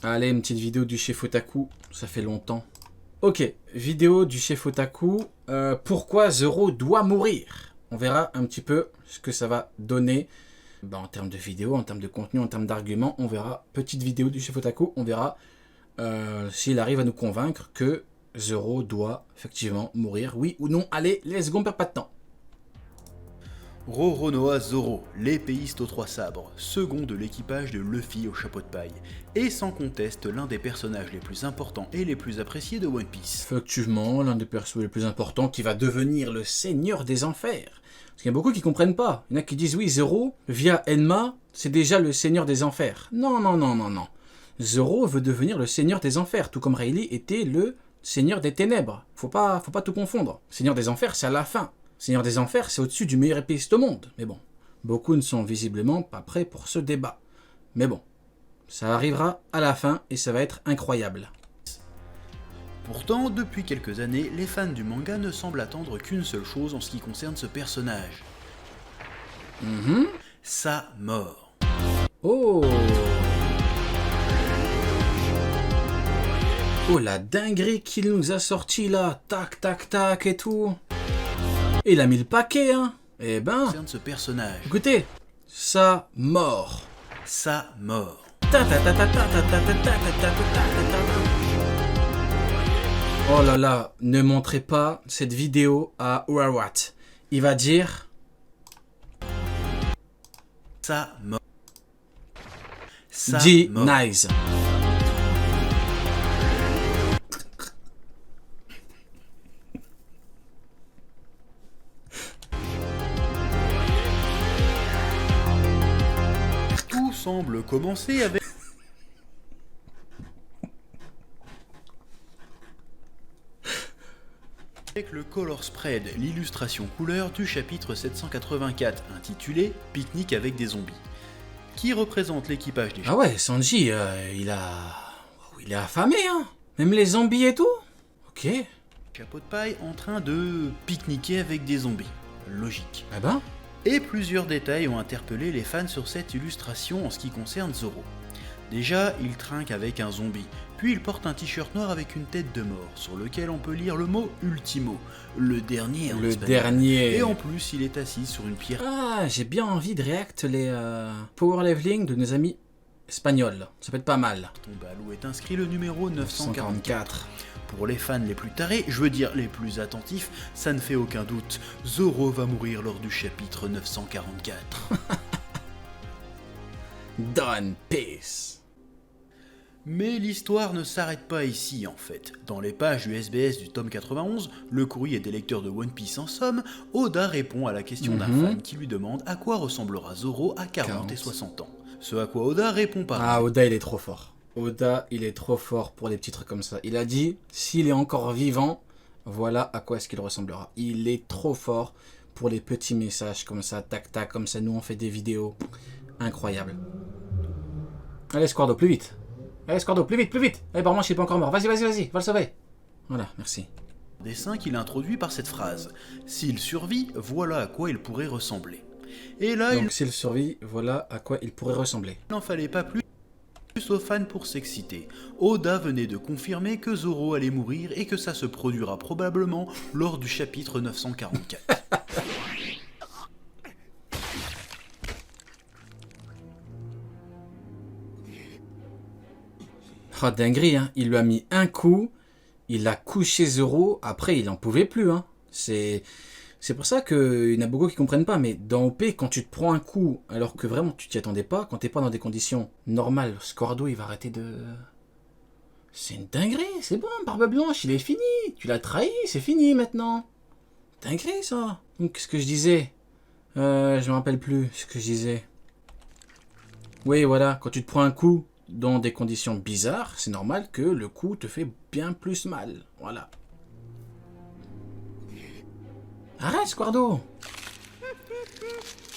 Allez, une petite vidéo du chef Otaku, ça fait longtemps. Ok, vidéo du chef Otaku. Pourquoi Zoro doit mourir? On verra un petit peu ce que ça va donner. En termes de vidéo, en termes de contenu, en termes d'arguments, on verra. Petite vidéo du chef Otaku, on verra s'il arrive à nous convaincre que Zoro doit effectivement mourir, oui ou non. Allez, let's go, on perd pas de temps. Roronoa Zoro, l'épéiste aux trois sabres, second de l'équipage de Luffy au chapeau de paille, et sans conteste l'un des personnages les plus importants et les plus appréciés de One Piece. Effectivement, l'un des persos les plus importants qui va devenir le seigneur des enfers. Parce qu'il y a beaucoup qui comprennent pas. Il y en a qui disent oui, Zoro, via Enma, c'est déjà le seigneur des enfers. Non, non, non, non, non. Zoro veut devenir le seigneur des enfers, tout comme Rayleigh était le seigneur des ténèbres. Faut pas tout confondre. Seigneur des enfers, c'est à la fin. Seigneur des enfers, c'est au-dessus du meilleur épéiste au monde. Mais bon, beaucoup ne sont visiblement pas prêts pour ce débat. Mais bon, ça arrivera à la fin et ça va être incroyable. Pourtant, depuis quelques années, les fans du manga ne semblent attendre qu'une seule chose en ce qui concerne ce personnage. Sa mort. Oh! Oh, la dinguerie qu'il nous a sorti là. Tac, tac, tac et tout. Et il a mis le paquet, hein. Eh ben, Concerne ce personnage. écoutez, sa mort. Sa mort. Ta ta ta ta ta ta ta ta ta ta ta ta ta. Oh là là, ne montrez pas cette vidéo à Urawat. Il va dire Sa mort. Sa G mort. nice. Tout semble commencer avec le color spread, l'illustration couleur du chapitre 784 intitulé Pique-nique avec des zombies, qui représente l'équipage des Ah ouais, Sanji, il est affamé, hein. Même les zombies et tout. Ok. chapeaux de paille en train de pique-niquer avec des zombies. Logique. Eh ben, Et plusieurs détails ont interpellé les fans sur cette illustration en ce qui concerne Zoro. Déjà, il trinque avec un zombie, puis il porte un t-shirt noir avec une tête de mort, sur lequel on peut lire le mot Ultimo, le dernier en le espagnol. dernier. Et en plus, il est assis sur une pierre. Ah, j'ai bien envie de react les power leveling de nos amis espagnols. Ça peut être pas mal. Tombale où est inscrit le numéro 944. 144. Pour les fans les plus tarés, je veux dire les plus attentifs, ça ne fait aucun doute, Zoro va mourir lors du chapitre 944. Done peace. Mais l'histoire ne s'arrête pas ici en fait. Dans les pages du SBS du tome 91, le courrier des lecteurs de One Piece en somme, Oda répond à la question d'un fan qui lui demande à quoi ressemblera Zoro à 40 et 60 ans. Ce à quoi Oda répond par Ah, Oda, il est trop fort. Oda, il est trop fort pour les petits trucs comme ça. Il a dit, s'il est encore vivant, voilà à quoi est-ce qu'il ressemblera. Il est trop fort pour les petits messages comme ça, tac tac, comme ça, nous on fait des vidéos. Incroyable. Allez, Squardo, plus vite. Allez, Squardo, plus vite, plus vite. Allez, par moi, je suis pas encore mort. Vas-y, vas-y, vas-y, va le sauver. Voilà, merci. dessin qu'il introduit par cette phrase. S'il survit, voilà à quoi il pourrait ressembler. Et là, Donc, s'il survit, voilà à quoi il pourrait ressembler. il n'en fallait pas plus aux fans pour s'exciter. Oda venait de confirmer que Zoro allait mourir et que ça se produira probablement lors du chapitre 944. Oh, dinguerie, hein. Il lui a mis un coup, il a couché Zoro, après il en pouvait plus, hein. C'est pour ça qu'il y en a beaucoup qui comprennent pas, mais dans OP, quand tu te prends un coup, alors que vraiment tu t'y attendais pas, quand t'es pas dans des conditions normales, Squardo il va arrêter de... C'est une dinguerie, c'est bon, Barbe Blanche, il est fini, tu l'as trahi, c'est fini maintenant. Dinguerie ça. Donc qu'est-ce que je disais je me rappelle plus ce que je disais. Oui voilà, quand tu te prends un coup dans des conditions bizarres, c'est normal que le coup te fait bien plus mal. Voilà. Arrête, Squardo!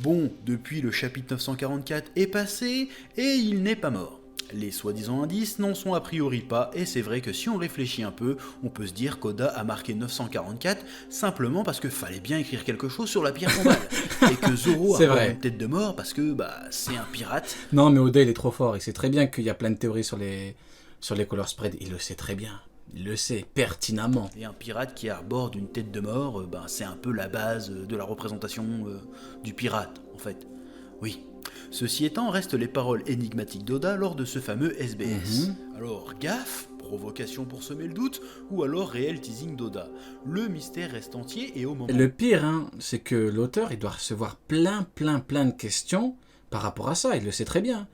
Bon, depuis le chapitre 944 est passé et il n'est pas mort. Les soi-disant indices n'en sont a priori pas, et c'est vrai que si on réfléchit un peu, on peut se dire qu'Oda a marqué 944 simplement parce que fallait bien écrire quelque chose sur la pierre tombale, et que Zoro a C'est pas vrai. une tête de mort parce que c'est un pirate. Non, mais Oda, il est trop fort. Il sait très bien qu'il y a plein de théories sur les color spreads. Il le sait très bien. Il le sait pertinemment. Et un pirate qui arbore une tête de mort, c'est un peu la base de la représentation du pirate, en fait. Oui. Ceci étant, restent les paroles énigmatiques d'Oda lors de ce fameux SBS. Alors, gaffe, provocation pour semer le doute, ou alors réel teasing d'Oda. Le mystère reste entier et au moment... Le pire, hein, c'est que l'auteur, il doit recevoir plein de questions par rapport à ça. Il le sait très bien.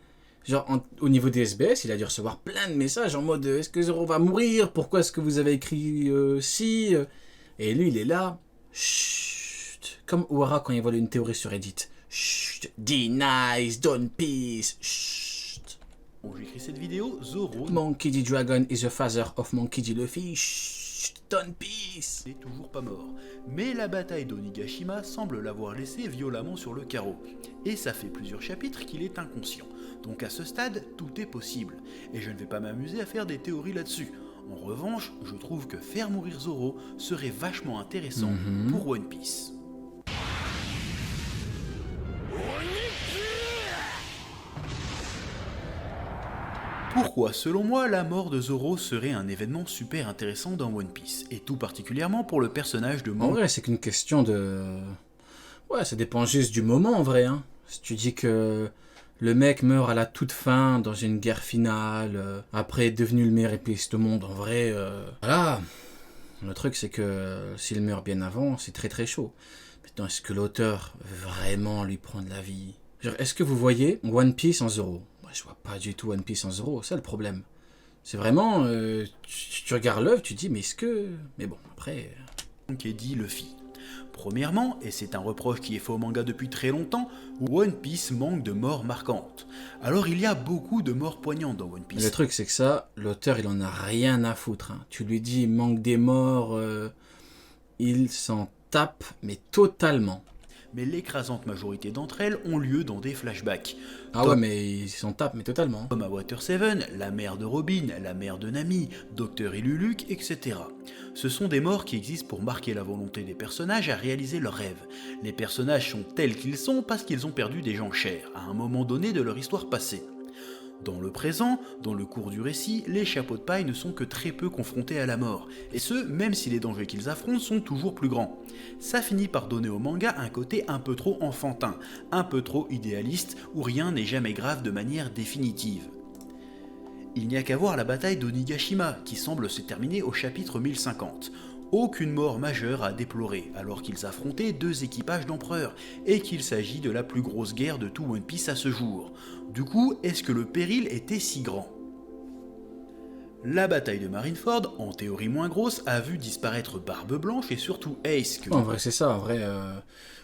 Genre, au niveau des SBS, il a dû recevoir plein de messages en mode est-ce que Zoro va mourir? Pourquoi est-ce que vous avez écrit si Et lui, il est là. Chut. Comme Ohara quand il voit une théorie sur Reddit. Chut. Denies, don't peace. Chut. Bon, j'écris cette vidéo, Zoro Monkey D. Dragon is the father of Monkey D. Luffy. Chut. Don't peace. n'est toujours pas mort. Mais la bataille d'Onigashima semble l'avoir laissé violemment sur le carreau. Et ça fait plusieurs chapitres qu'il est inconscient. Donc à ce stade, tout est possible. Et je ne vais pas m'amuser à faire des théories là-dessus. En revanche, je trouve que faire mourir Zoro serait vachement intéressant pour One Piece. Pourquoi, selon moi, la mort de Zoro serait un événement super intéressant dans One Piece, et tout particulièrement pour le personnage de En Monkey. vrai, c'est qu'une question de... Ouais, ça dépend juste du moment, en vrai. Hein. Si tu dis que le mec meurt à la toute fin, dans une guerre finale, après est devenu le meilleur épéiste du monde, en vrai... Voilà. Le truc, c'est que s'il meurt bien avant, c'est très chaud. Maintenant, est-ce que l'auteur veut vraiment lui prendre la vie? Genre, est-ce que vous voyez One Piece en Zoro? Moi, je vois pas du tout One Piece en Zoro, c'est le problème. C'est vraiment... tu regardes l'œuvre, tu te dis, mais est-ce que... Mais bon, après... Dit Luffy. Premièrement, et c'est un reproche qui est fait au manga depuis très longtemps, One Piece manque de morts marquantes. Alors il y a beaucoup de morts poignantes dans One Piece. Le truc, c'est que ça, l'auteur, il en a rien à foutre. Hein. Tu lui dis, il manque des morts, il s'en tape, mais totalement. Mais l'écrasante majorité d'entre elles ont lieu dans des flashbacks. Ah ouais, mais il s'en tape, mais totalement. Comme à Water 7, la mère de Robin, la mère de Nami, Dr. Iluluke, etc. Ce sont des morts qui existent pour marquer la volonté des personnages à réaliser leurs rêves. Les personnages sont tels qu'ils sont parce qu'ils ont perdu des gens chers, à un moment donné de leur histoire passée. Dans le présent, dans le cours du récit, les chapeaux de paille ne sont que très peu confrontés à la mort, et ce, même si les dangers qu'ils affrontent sont toujours plus grands. Ça finit par donner au manga un côté un peu trop enfantin, un peu trop idéaliste, où rien n'est jamais grave de manière définitive. Il n'y a qu'à voir la bataille d'Onigashima, qui semble se terminer au chapitre 1050. Aucune mort majeure à déplorer, alors qu'ils affrontaient deux équipages d'empereurs, et qu'il s'agit de la plus grosse guerre de tout One Piece à ce jour. Du coup, est-ce que le péril était si grand? La bataille de Marineford, en théorie moins grosse, a vu disparaître Barbe Blanche et surtout Ace. En vrai, c'est ça, en vrai...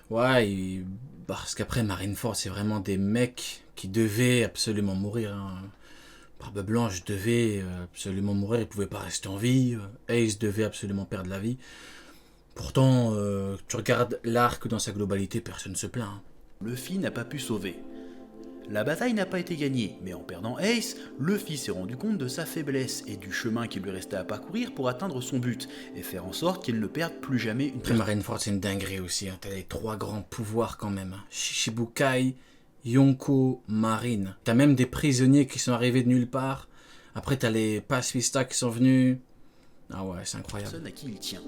Ouais, parce qu'après, Marineford, c'est vraiment des mecs qui devaient absolument mourir. Hein. Barbe Blanche devait absolument mourir, il pouvait pas rester en vie. Ace devait absolument perdre la vie. Pourtant, tu regardes l'arc dans sa globalité, personne ne se plaint. Hein. Luffy n'a pas pu sauver. La bataille n'a pas été gagnée, mais en perdant Ace, Luffy s'est rendu compte de sa faiblesse et du chemin qu'il lui restait à parcourir pour atteindre son but, et faire en sorte qu'il ne perde plus jamais une Après, Marineford, c'est une dinguerie aussi. Hein. T'as les trois grands pouvoirs quand même. Hein. Shichibukai, Yonko, Marine. T'as même des prisonniers qui sont arrivés de nulle part. Après, t'as les pacifistas qui sont venus. Ah ouais, c'est incroyable. personne à qui il tient.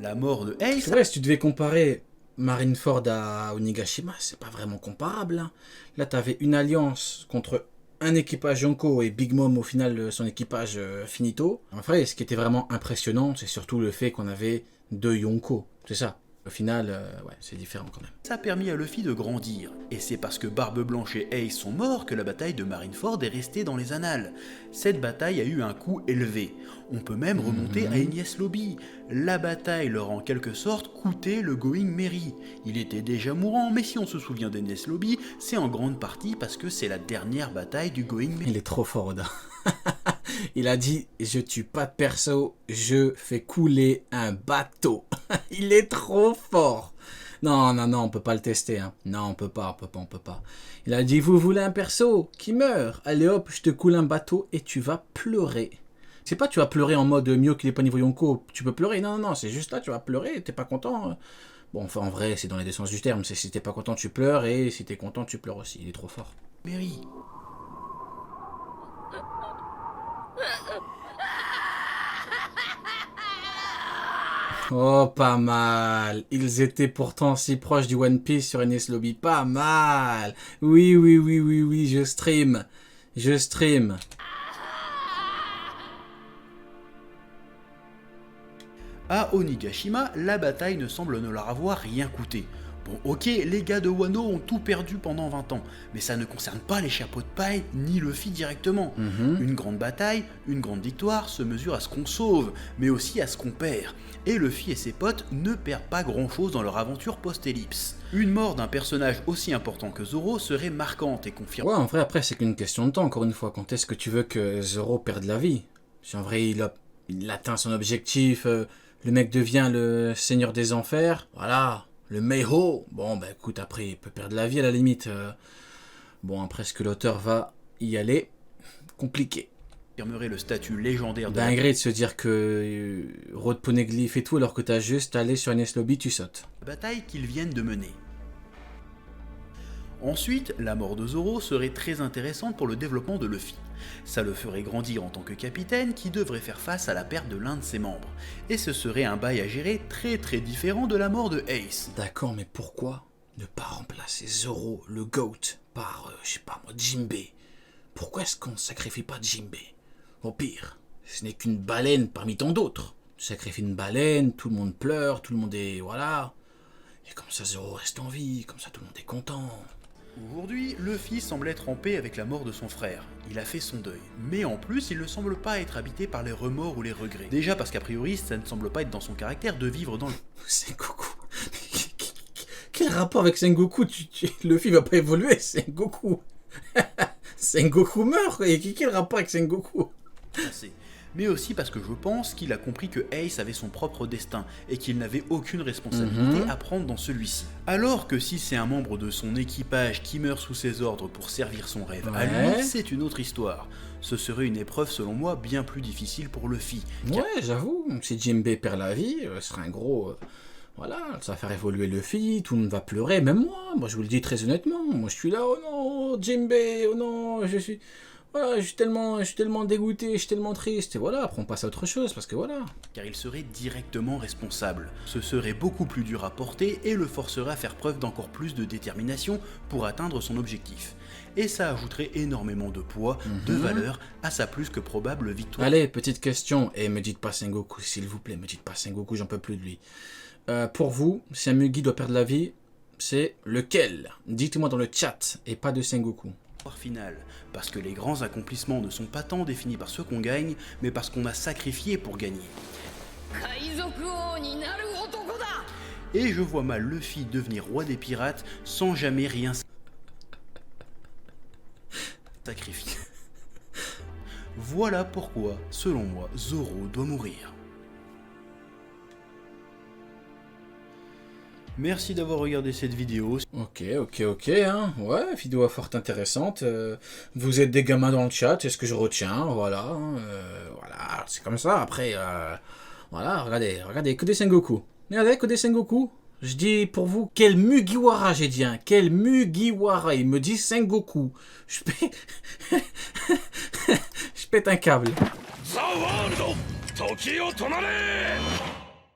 La mort de Ace... C'est vrai, si tu devais comparer Marineford à Onigashima, c'est pas vraiment comparable. Hein. Là, t'avais une alliance contre un équipage Yonko et Big Mom, au final, son équipage finito. En vrai, ce qui était vraiment impressionnant, c'est surtout le fait qu'on avait deux Yonko. C'est ça. Au final, ouais, c'est différent quand même. Ça a permis à Luffy de grandir, et c'est parce que Barbe Blanche et Ace sont morts que la bataille de Marineford est restée dans les annales. Cette bataille a eu un coût élevé. On peut même remonter à Enies Lobby. La bataille leur a en quelque sorte coûté le Going Merry. Il était déjà mourant, mais si on se souvient d'Enies Lobby, c'est en grande partie parce que c'est la dernière bataille du Going Merry. Il est trop fort, Oda. Il a dit, je tue pas de perso, je fais couler un bateau. Il est trop fort. Non, non, non, on peut pas le tester. Hein. Non, on peut pas, on peut pas. Il a dit, vous voulez un perso qui meurt? Allez hop, je te coule un bateau et tu vas pleurer. C'est pas tu vas pleurer en mode mieux qu'il est pas niveau Yonko, tu peux pleurer. Non, non, non, c'est juste là, tu vas pleurer, t'es pas content. Bon, enfin, en vrai, c'est dans les deux sens du terme. C'est si t'es pas content, tu pleures, et si t'es content, tu pleures aussi. Il est trop fort. Mary. Oh, pas mal. Ils étaient pourtant si proches du One Piece sur Enies Lobby. Pas mal. Oui, oui, oui, oui, oui, je stream. Je stream. À Onigashima, la bataille ne semble ne leur avoir rien coûté. Bon, ok, les gars de Wano ont tout perdu pendant 20 ans, mais ça ne concerne pas les chapeaux de paille ni Luffy directement. Une grande bataille, une grande victoire se mesure à ce qu'on sauve, mais aussi à ce qu'on perd. Et Luffy et ses potes ne perdent pas grand chose dans leur aventure post-ellipse. Une mort d'un personnage aussi important que Zoro serait marquante et confirme. Ouais, en vrai, après, c'est qu'une question de temps, encore une fois. Quand est-ce que tu veux que Zoro perde la vie? Si en vrai, il atteint son objectif, le mec devient le seigneur des enfers, voilà. Le Meiho, bon bah écoute, après il peut perdre la vie à la limite. Bon, après ce que l'auteur va y aller, compliqué. Confirmerait le statut légendaire de Dinguerie de se dire que Road Poneglyph et tout, alors que t'as juste allé sur Enies Lobby, tu sautes. la bataille qu'ils viennent de mener. Ensuite, la mort de Zoro serait très intéressante pour le développement de Luffy. Ça le ferait grandir en tant que capitaine qui devrait faire face à la perte de l'un de ses membres. Et ce serait un bail à gérer très différent de la mort de Ace. D'accord, mais pourquoi ne pas remplacer Zoro, le GOAT, par, je sais pas moi, Jinbei? Pourquoi est-ce qu'on ne sacrifie pas Jinbei? Au pire, ce n'est qu'une baleine parmi tant d'autres. Tu sacrifies une baleine, tout le monde pleure, tout le monde est... voilà. Et comme ça Zoro reste en vie, comme ça tout le monde est content. Aujourd'hui, Luffy semble être en paix avec la mort de son frère. Il a fait son deuil. Mais en plus, il ne semble pas être habité par les remords ou les regrets. Déjà parce qu'a priori, ça ne semble pas être dans son caractère de vivre dans le... Sengoku. Quel rapport avec Sengoku? Luffy va pas évoluer, Sengoku. Sengoku meurt, et quel rapport avec Sengoku? Mais aussi parce que je pense qu'il a compris que Ace avait son propre destin et qu'il n'avait aucune responsabilité à prendre dans celui-ci. Alors que si c'est un membre de son équipage qui meurt sous ses ordres pour servir son rêve à lui, c'est une autre histoire. Ce serait une épreuve selon moi bien plus difficile pour Luffy. Ouais, j'avoue, si Jinbei perd la vie, ce serait un gros... voilà, ça va faire évoluer Luffy, tout le monde va pleurer, même moi je vous le dis très honnêtement, moi je suis là, oh non, Jinbei, oh non, je suis... voilà, je suis tellement dégoûté, je suis tellement triste, et voilà, après on passe à autre chose, parce que voilà. Car il serait directement responsable. Ce serait beaucoup plus dur à porter et le forcerait à faire preuve d'encore plus de détermination pour atteindre son objectif. Et ça ajouterait énormément de poids, de valeur à sa plus que probable victoire. Allez, petite question, et me dites pas Sengoku, s'il vous plaît, me dites pas Sengoku, j'en peux plus de lui. Pour vous, si un Mugi doit perdre la vie, c'est lequel? Dites-moi dans le chat, et pas de Sengoku. Finale, parce que les grands accomplissements ne sont pas tant définis par ce qu'on gagne, mais parce qu'on a sacrifié pour gagner. Et je vois mal Luffy devenir roi des pirates sans jamais rien sacrifier. Voilà pourquoi, selon moi, Zoro doit mourir. Merci d'avoir regardé cette vidéo. Ok, hein. Ouais, vidéo fort intéressante. Vous êtes des gamins dans le chat, c'est ce que je retiens, voilà. Voilà, c'est comme ça, après, voilà, regardez, que des Sengoku. Regardez, que des Sengoku. Je dis pour vous, quel Mugiwara j'ai dit, hein. Quel Mugiwara, il me dit Sengoku. Je pète un câble.